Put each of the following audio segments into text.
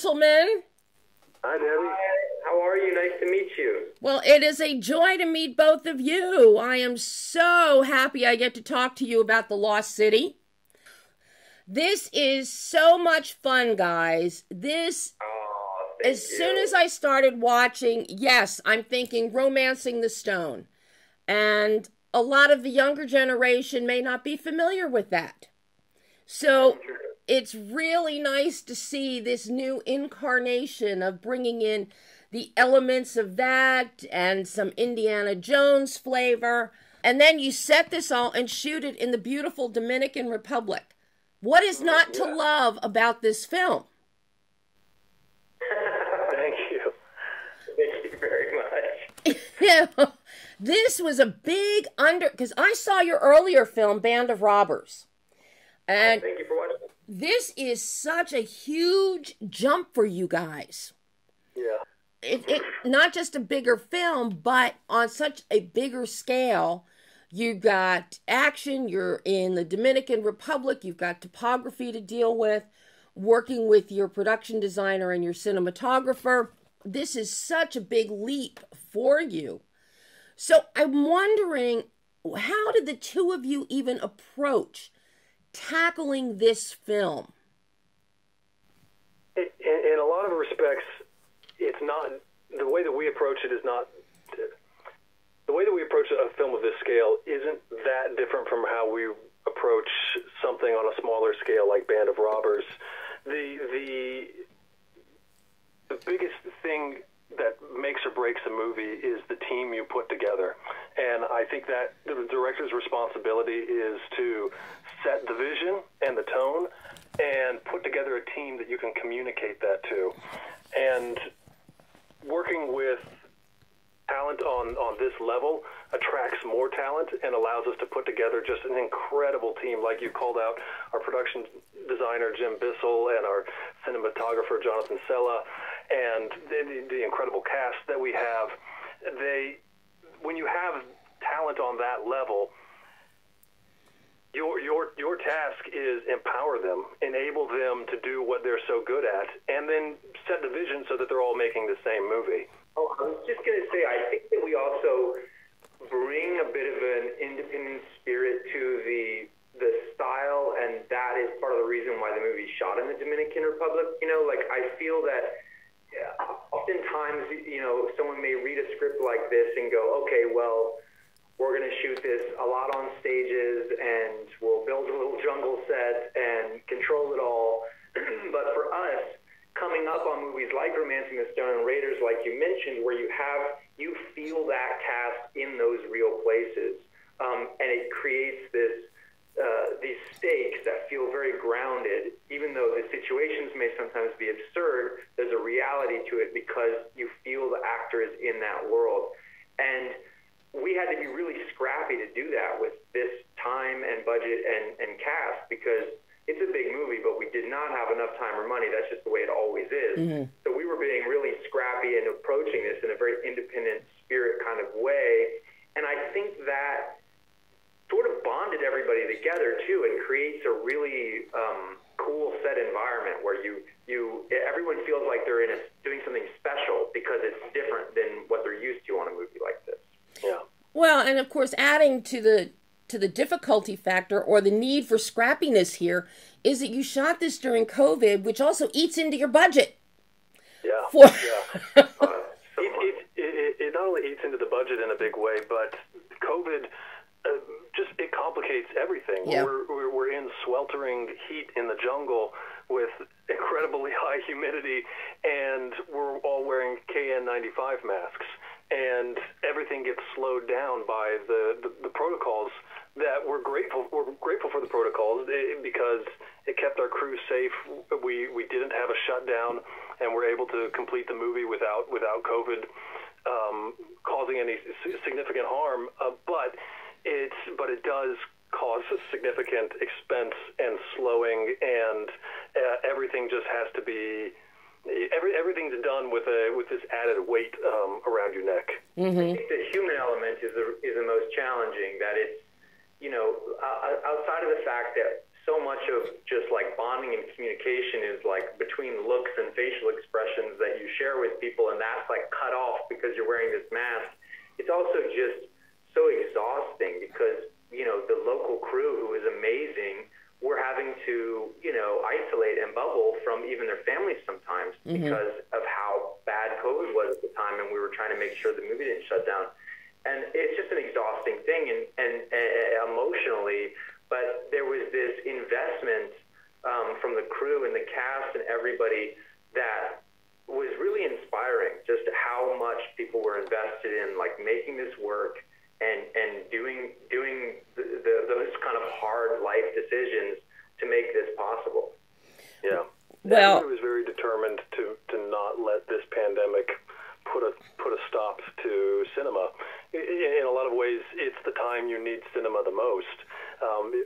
gentlemen. Hi, Debbie. How are you? Nice to meet you. Well, it is a joy to meet both of you. I am so happy I get to talk to you about The Lost City. This is so much fun, guys. As soon as I started watching, yes, I'm thinking Romancing the Stone. And a lot of the younger generation may not be familiar with that. So it's really nice to see this new incarnation of bringing in the elements of that and some Indiana Jones flavor. And then you set this all and shoot it in the beautiful Dominican Republic. What is not to love about this film? Thank you. Thank you very much. This was a big because I saw your earlier film, Band of Robbers. And thank you for watching. This is such a huge jump for you guys. Yeah. It not just a bigger film, but on such a bigger scale. You've got action, you're in the Dominican Republic, you've got topography to deal with, working with your production designer and your cinematographer. This is such a big leap for you. So I'm wondering, how did the two of you even approach tackling this film? In a lot of respects, it's not, the way that we approach it is not, the way that we approach a film of this scale isn't that different from how we approach something on a smaller scale like Band of Robbers. The biggest thing that makes or breaks a movie is the team you put together. And I think that the director's responsibility is to set the vision and the tone and put together a team that you can communicate that to. And working with talent on this level attracts more talent and allows us to put together just an incredible team. Like you called out our production designer, Jim Bissell, and our cinematographer, Jonathan Sella, and the incredible cast that we have. When you have talent on that level, your task is empower them, enable them to do what they're so good at, and then set the vision so that they're all making the same movie. Oh, I was just going to say, I think that we also bring a bit of an independent spirit to the style, and that is part of the reason why the movie's shot in the Dominican Republic. You know, like, I feel that oftentimes, you know, someone may read a script like this and go, okay, well, we're going to shoot this a lot on stages, and we'll build a little jungle set and control it all. But for us, coming up on movies like Romancing the Stone and Raiders, like you mentioned, where you feel that cast in those real places, and it creates these stakes that feel very grounded. Even though the situations may sometimes be absurd, there's a reality to it because you feel the actor is in that world. And we had to be really scrappy to do that with this time and budget and cast, because it's a big movie, but we did not have enough time or money. That's just the way it always is. Mm-hmm. So we were being really scrappy and approaching this in a very independent spirit kind of way. And I think that sort of bonded everybody together, too, and creates a really cool set environment where everyone feels like they're doing something special because it's different than what they're used to on a movie like this. Yeah. Well, and of course, adding to the difficulty factor or the need for scrappiness here is that you shot this during COVID, which also eats into your budget. Yeah. It not only eats into the budget in a big way, but COVID it complicates everything. Yeah. We're in sweltering heat in the jungle with incredibly high humidity, and we're all wearing KN95 masks, and everything gets slowed down by the protocols. That we're grateful for the protocols because it kept our crew safe. We didn't have a shutdown, and we're able to complete the movie without COVID causing any significant harm. But it does cause significant expense and slowing, and everything just has to be. Everything's done with this added weight around your neck. Mm-hmm. I think the human element is the most challenging. That it's, you know, outside of the fact that so much of just like bonding and communication is like between looks and facial expressions that you share with people, and that's like cut off because you're wearing this mask. It's also just so exhausting because, you know, the local crew, who is amazing, were having to, you know, isolate and bubble from even their families sometimes because of how bad COVID was at the time, and we were trying to make sure the movie didn't shut down. And it's just an exhausting thing, and emotionally. But there was this investment from the crew and the cast and everybody that was really inspiring, just how much people were invested in like making this work and doing those kind of hard life decisions to make this possible. Yeah. Well, everybody was very determined to not let this pandemic put a stop to cinema. In a lot of ways, it's the time you need cinema the most.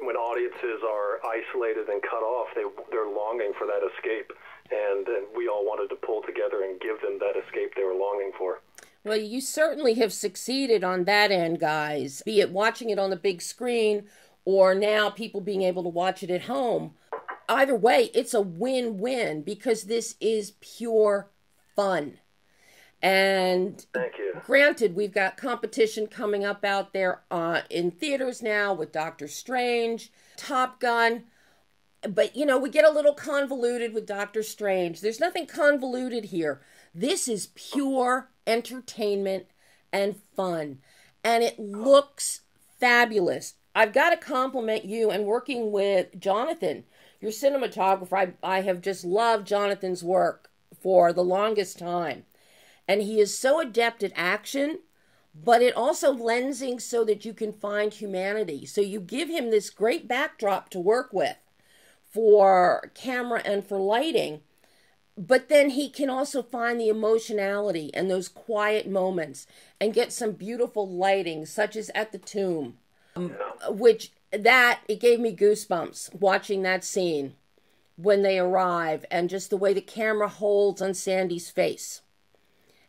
When audiences are isolated and cut off, they're longing for that escape, and we all wanted to pull together and give them that escape they were longing for. Well, you certainly have succeeded on that end, guys, be it watching it on the big screen or now people being able to watch it at home. Either way, it's a win-win because this is pure fun. And thank you. Granted, we've got competition coming up out there in theaters now with Doctor Strange, Top Gun. But, you know, we get a little convoluted with Doctor Strange. There's nothing convoluted here. This is pure entertainment and fun. And it looks fabulous. I've got to compliment you, and working with Jonathan, your cinematographer. I have just loved Jonathan's work for the longest time. And he is so adept at action, but it also lensing so that you can find humanity. So you give him this great backdrop to work with for camera and for lighting, but then he can also find the emotionality and those quiet moments and get some beautiful lighting, such as at the tomb, it gave me goosebumps watching that scene when they arrive, and just the way the camera holds on Sandy's face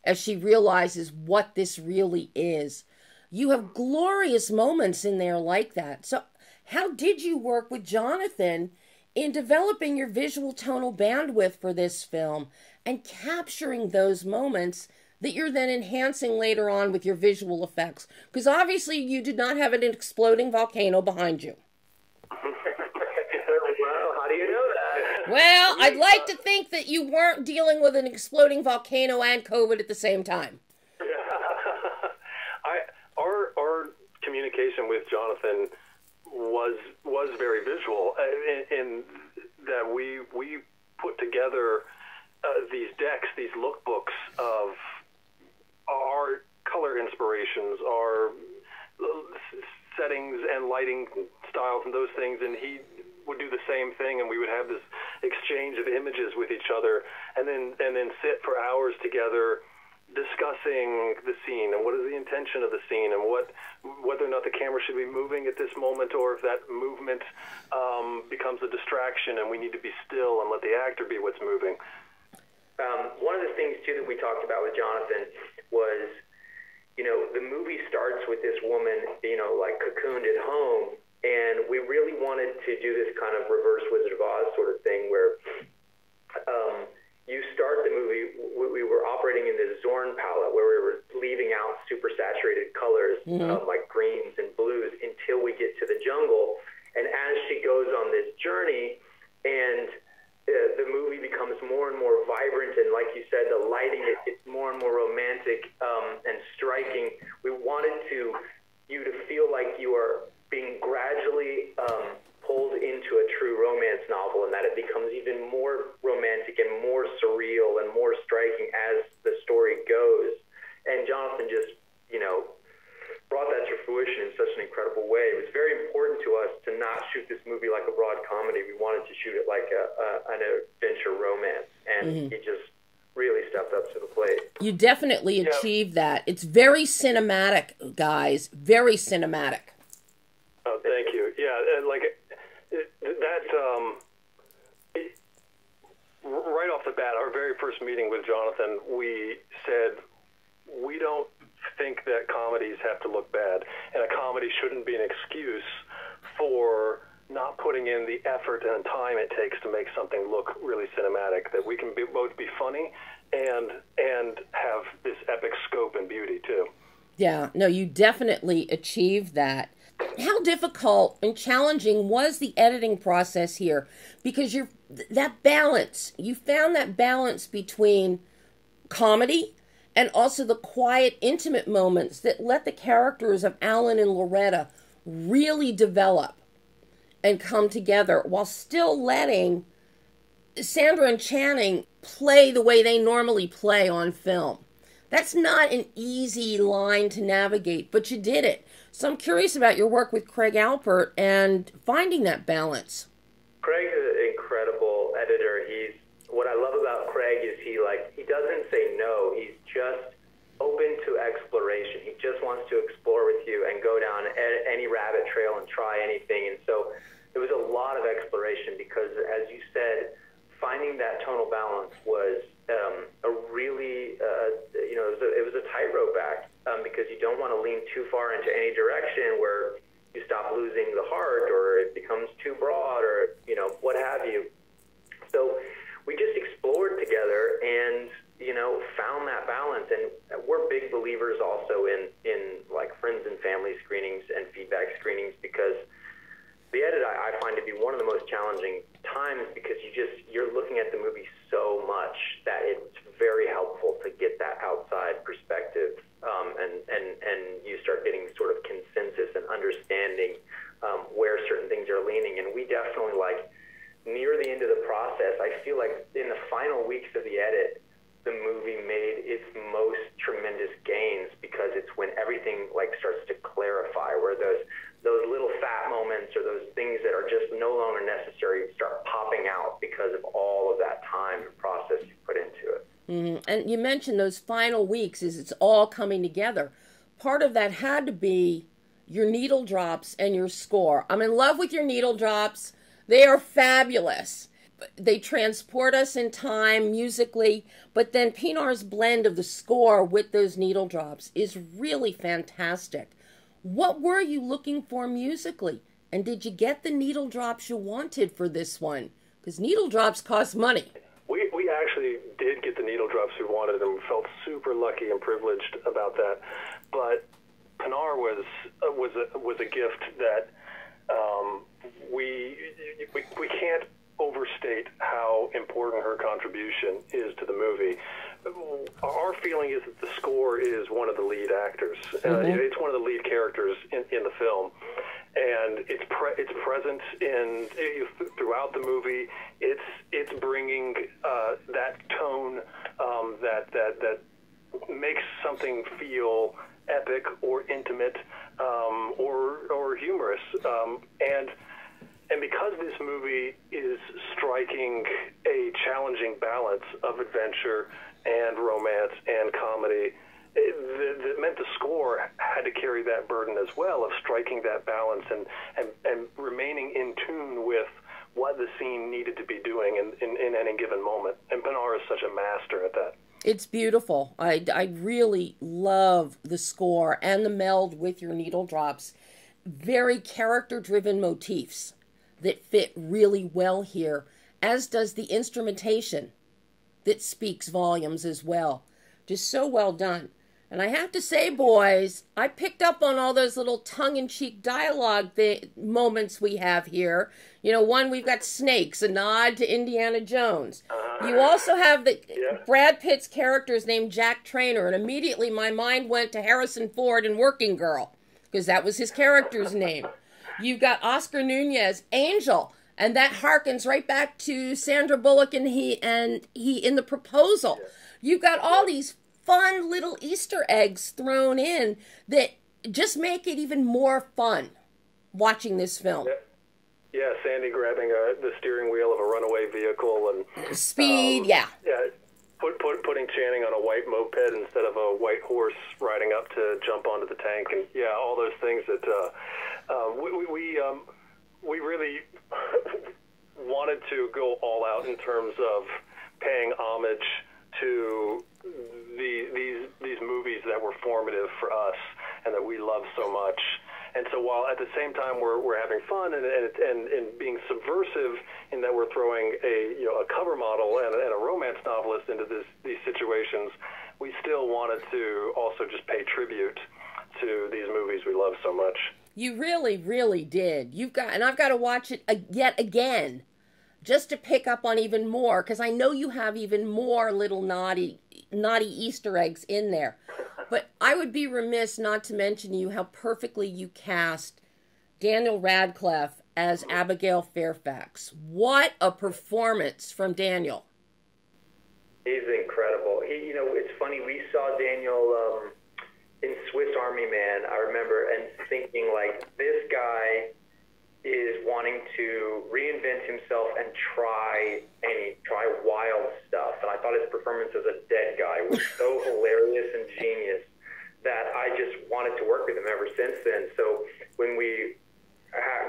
as she realizes what this really is. You have glorious moments in there like that. So how did you work with Jonathan in developing your visual tonal bandwidth for this film and capturing those moments that you're then enhancing later on with your visual effects? Because obviously you did not have an exploding volcano behind you. Well, how do you know that? Well, I'd like to think that you weren't dealing with an exploding volcano and COVID at the same time. Our communication with Jonathan was very visual in that we put together these decks, these lookbooks of our color inspirations, our settings and lighting styles and those things, and he would do the same thing, and we would have this exchange of images with each other, and then sit for hours together discussing the scene and what is the intention of the scene and whether or not the camera should be moving at this moment, or if that movement becomes a distraction and we need to be still and let the actor be what's moving. One of the things too that we talked about with Jonathan was, you know, the movie starts with this woman, you know, like cocooned at home, and we really wanted to do this kind of reverse Wizard of Oz sort of thing where you start the movie, we were operating in this Zorn palette where we were leaving out super saturated colors like greens and blues until we get to the jungle. And as she goes on this journey and the movie becomes more and more vibrant, and like you said, the lighting it's more and more romantic and striking, we wanted you to feel like you are being gradually pulled into a true romance novel, and that it becomes even more romantic and more surreal and more striking as the story goes. And Jonathan just, you know, brought that to fruition in such an incredible way. It was very important to us to not shoot this movie like a broad comedy. We wanted to shoot it like an adventure romance, and he just really stepped up to the plate. You definitely achieved that. It's very cinematic, guys. Very cinematic. Oh, thank you. Yeah, like right off the bat, our very first meeting with Jonathan, we said, we don't think that comedies have to look bad, and a comedy shouldn't be an excuse for not putting in the effort and time it takes to make something look really cinematic, that we can both be funny and have this epic scope and beauty too. Yeah, no, you definitely achieved that. How difficult and challenging was the editing process here? Because that balance, you found that balance between comedy and also the quiet, intimate moments that let the characters of Alan and Loretta really develop and come together while still letting Sandra and Channing play the way they normally play on film. That's not an easy line to navigate, but you did it. So I'm curious about your work with Craig Alpert and finding that balance. Craig is an incredible editor. What I love about Craig is he doesn't say no. He's just open to exploration. He just wants to explore with you and go down any rabbit trail and try anything. And so it was a lot of exploration because, as you said, finding that tonal balance was a really, it was a tightrope act because you don't want to lean too far into any direction where you stop losing the heart or it becomes too broad or, what have you. So we just explored together and, found that balance. And we're big believers also in like friends and family screenings and feedback screenings because the edit I find to be one of the most challenging times because you're looking at the movie so much that it's very helpful to get that outside perspective and you start getting sort of consensus and understanding where certain things are leaning. And we definitely near the end of the process, I feel like in the final weeks of the edit, the movie made its most tremendous gains because it's when everything starts to clarify, where those little fat moments or those things that are just no longer necessary start popping out because of all of that time and process you put into it. Mm-hmm. And you mentioned those final weeks as it's all coming together. Part of that had to be your needle drops and your score. I'm in love with your needle drops. They are fabulous. They transport us in time musically, but then Pinar's blend of the score with those needle drops is really fantastic. What were you looking for musically? And did you get the needle drops you wanted for this one? Because needle drops cost money. We actually did get the needle drops we wanted, and we felt super lucky and privileged about that. But Pinar was a gift that we can't overstate how important her contribution is to the movie. Our feeling is that the score is one of the lead actors. It's one of the lead characters in the film, and it's present throughout the movie. It's bringing that tone that makes something feel epic or intimate or humorous, and because this movie is striking a challenging balance of adventure and romance and comedy, that meant the score had to carry that burden as well of striking that balance and remaining in tune with what the scene needed to be doing in any given moment. And Pinar is such a master at that. It's beautiful. I really love the score and the meld with your needle drops. Very character-driven motifs that fit really well here, as does the instrumentation that speaks volumes as well. Just so well done. And I have to say, boys, I picked up on all those little tongue-in-cheek dialogue moments we have here. One, we've got snakes, a nod to Indiana Jones. You also have Brad Pitt's character's named Jack Trainer, and immediately my mind went to Harrison Ford in Working Girl, because that was his character's name. You've got Oscar Nunez, Angel, and that harkens right back to Sandra Bullock and he in The Proposal. You've got all these fun little Easter eggs thrown in that just make it even more fun watching this film. Yeah, Sandy grabbing the steering wheel of a runaway vehicle and speed. Putting Channing on a white moped instead of a white horse riding up to jump onto the tank, and all those things that we really wanted to go all out in terms of paying homage to these movies that were formative for us and that we love so much. And so while at the same time we're having fun and being subversive in that we're throwing a cover model and a romance novelist into these situations, we still wanted to also just pay tribute to these movies we love so much. You really, really did. I've got to watch it yet again, just to pick up on even more, because I know you have even more little naughty Easter eggs in there. But I would be remiss not to mention you how perfectly you cast Daniel Radcliffe as Abigail Fairfax. What a performance from Daniel. He's incredible. It's funny, we saw Daniel in Swiss Army Man, I remember, and thinking, like, this guy is wanting to reinvent himself and try wild stuff. And I thought his performance as a dead guy was so hilarious and genius that I just wanted to work with him ever since then. So when we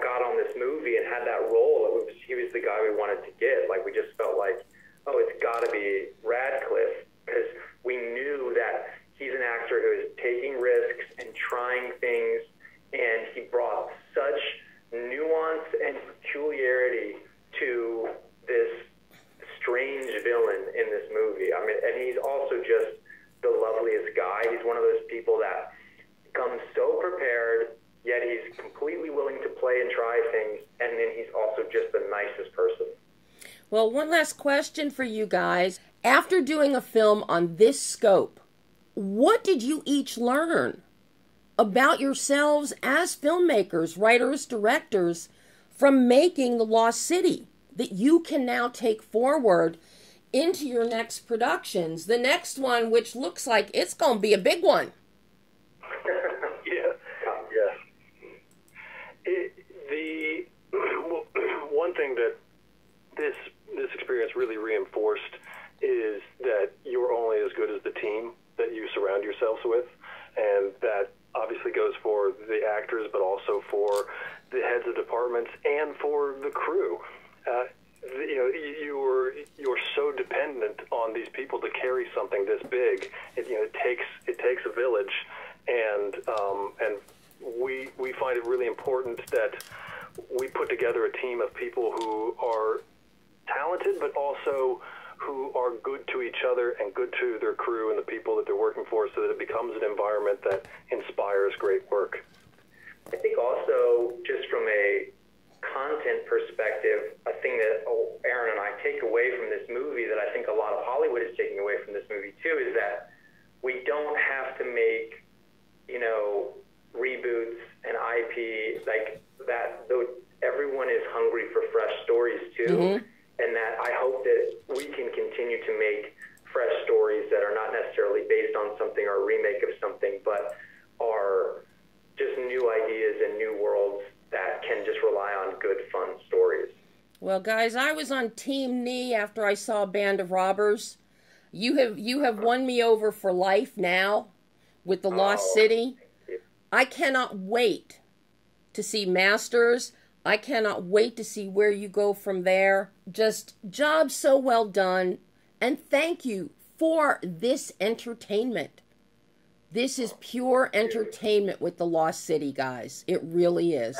got on this movie and had that role, he was the guy we wanted to get. Like, we just felt like, oh, it's got to be Radcliffe, because we knew that he's an actor who is taking risks and trying things, and he brought such nuance and peculiarity to this strange villain in this movie. I mean, and he's also just the loveliest guy. He's one of those people that comes so prepared, yet he's completely willing to play and try things, and then he's also just the nicest person. Well, one last question for you guys. After doing a film on this scope, what did you each learn about yourselves as filmmakers, writers, directors, from making The Lost City that you can now take forward into your next productions? The next one, which looks like it's going to be a big one. Yeah. One thing that this experience really reinforced is that you're only as good as the team that you surround yourselves with, and that obviously goes for the actors, but also for the heads of departments and for the crew. You're so dependent on these people to carry something this big. It takes a village, and we find it really important that we put together a team of people who are talented, but also who are good to each other and good to their crew and the people that they're working for, so that it becomes an environment that inspires great work. I think also, just from a content perspective, a thing that Aaron and I take away from this movie that I think a lot of Hollywood is taking away from this movie too, is that we don't have to make, reboots and IP like that. Though everyone is hungry for fresh stories too. Mm-hmm. And that I hope that we can continue to make fresh stories that are not necessarily based on something or a remake of something, but are just new ideas and new worlds that can just rely on good, fun stories. Well, guys, I was on Team NEE after I saw Band of Robbers. You have won me over for life now with The Lost City. I cannot wait to see Masters. I cannot wait to see where you go from there. Just job so well done. And thank you for this entertainment. This is pure entertainment with The Lost City, guys. It really is.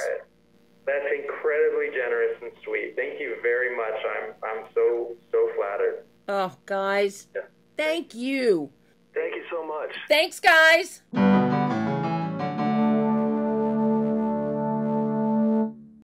That's incredibly generous and sweet. Thank you very much. I'm so flattered. Oh, guys. Yeah. Thank you. Thank you so much. Thanks, guys.